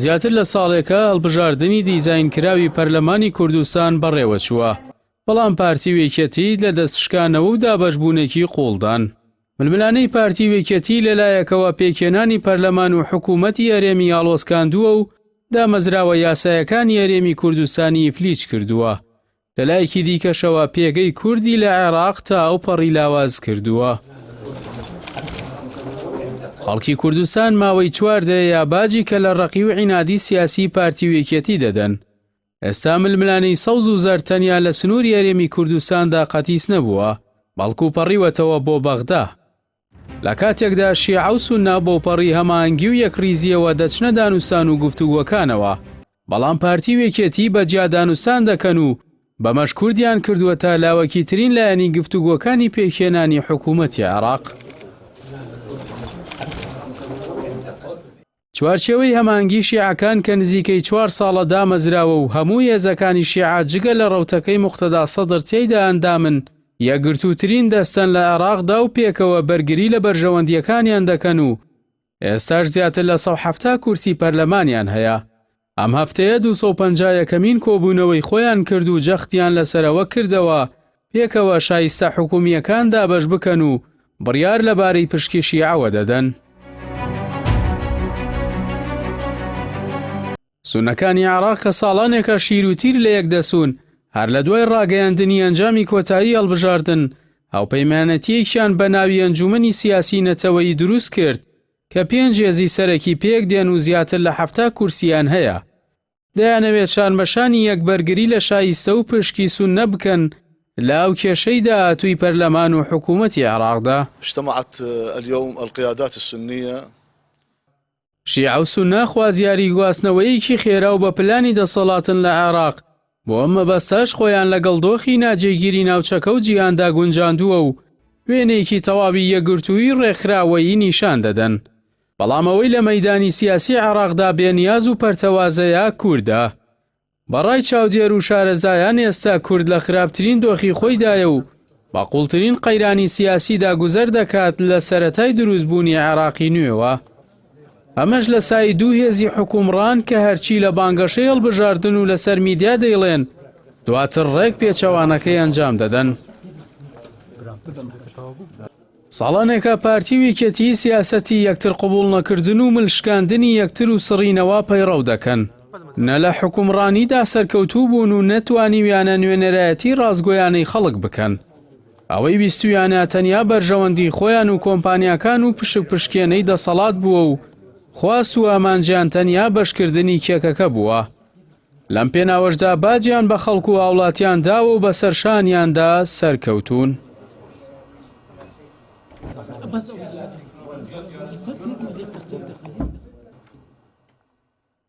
زیاتر لە ساڵێکە هەڵبژاردننی دیزاینکراوی پەرلەمانی کوردستان بەڕێوە چووە، بەڵام پارتی وێکێتی لە دەستشکانەوە و دابەشبوونێکی قوڵدان. ململانەی پارتی وێکێتی لەلایەکەوە پێکێنانی پەرلەمان و حکوومەتی هەرێمی ئاڵۆزکاندووە و دامەزراوە یاسایەکانی هەرێمی کوردستانی فلیچ کردووە. لەلایەکی دیکەشەوە پێگەی کوردی لە عێراق تا ئەوپەڕی لاواز کردووە. خەڵکی کوردستان ماوەی 4 دەیە باجی کە لە ڕەقی و عینادی سیاسی پارتی وێکێتی دەدەن. ئێستا ململانەی سەوز و زەرتەنیا لە سنووری هەرێمی کوردستاندا قەتیس نەبووە، بەڵکو پەڕیوەتەوە بۆ بەغدا. لە کاتێکدا شیعە و سوننا بۆ پەڕی هەماهەنگی و یەکریزیەوە دەچنە دانوستان و گفتوگۆکانەوە، بەڵام پارتی وێکێتی بەجیا دانوستان دەکەن و بەمەش کوردیان کردووەتە لاوەکی ترین لایەنی گفتوگۆکانی پێکێنانی حکوومەتی عێراق. چوارچێوەی هەماهەنگی شیعەکان کە نزیکەی 4 ساڵە دامەزراوە و هەموو هێزەکانی شیعە جگە لە ڕەوتەکەی موقتەدا سەدر تێیدا ئەندامن، یەکگرتووترین دەستن لە عێراقدا و پێکەوە بەرگری لە بەرژەوەندیەکانیان دەکەن و ئێستاش زیاتر لە 170 کورسی پەرلەمانیان هەیە. ئەم هەفتەیە 251مین کۆبوونەوەی خۆیان کرد و جەختیان لەسەرەوە کردەوە پێکەوە شایستە حکومیەکان دابەش بکەن و بڕیار لەبارەی پشکی شیعەوە دەدەن. سونەکانی عێراق کە ساڵانێکە شیر و تیر لە یەک دەسوون، هەر لە دوای ڕاگەیاندنی ئەنجامی کۆتایی هەڵبژاردن، هاوپەیمانەتیەکیان بە ناوی ئەنجومەنی سیاسی نەتەوەیی دروست کرد کە 5 هێزی سەرەکی پێک دێن و زیاتر لە 70 کورسیان هەیە. دەیانەوێت شانبەشانی یەکبەرگری لە شایستە و پشکی سونە بکەن لە ئەو کێشەیدا هاتووی پەرلەمان و حکوومەتی عێراقدا. اجتمعت اليوم القيادات السنية. شیعە و سونە خوازیاری گواستنەوەیەکی خێرا و بە پلانی دەسەڵاتن لە عێراق، بۆ ئەم مەبەستەش خۆیان لەگەڵ دۆخی ناجێگیری ناوچەکە و جیهاندا گونجاندووە و وێنەیەکی تەواوی یەکگرتووی ڕێکخراوەیی نیشان دەدەن. بەڵام ئەوەی لە مەیدانی سیاسی عێراقدا بێنیاز و پەرتەوازەیە کووردە. بەڕای چاودێر و شارەزایان ئێستا کورد لە خراپترین دۆخی خۆیدایە و بە قوڵترین قەیرانی سیاسیدا گوزەر دەکات لە سەرەتای دروستبوونی عێراقی نوێوە. ئەمەش لە سای 2 هێزی حکومڕان کە هەرچی لە بانگەشەی هەڵبژاردن و لەسەر میدیا دەیڵێن دواتر ڕێک پێچەوانەکەی ئەنجام دەدەن. ساڵانێکە پارتی وێکێتی سیاسەتی یەکتر قبوڵ نەکردن و ملشکاندنی یەکتر و سڕینەوە پەیڕەو دەکەن. نە لە حکومڕانیدا سەرکەوتوو بوون و نەتوانیویانە نوێنەرایەتی ڕازگۆیانەی خەڵک بکەن. ئەوەی بیستویانە تەنیا بەرژەوەندی خۆیان و کۆمپانیاکان و پشکێنەی دەسەڵات بووە و خواست و ئامانجیان تەنیا بەشکردنی کێکەکە بووە. لەم پێناوەشدا باجیان بە خەڵک و هاوڵاتیان داوە و بە سەرشانیاندا سەرکەوتون.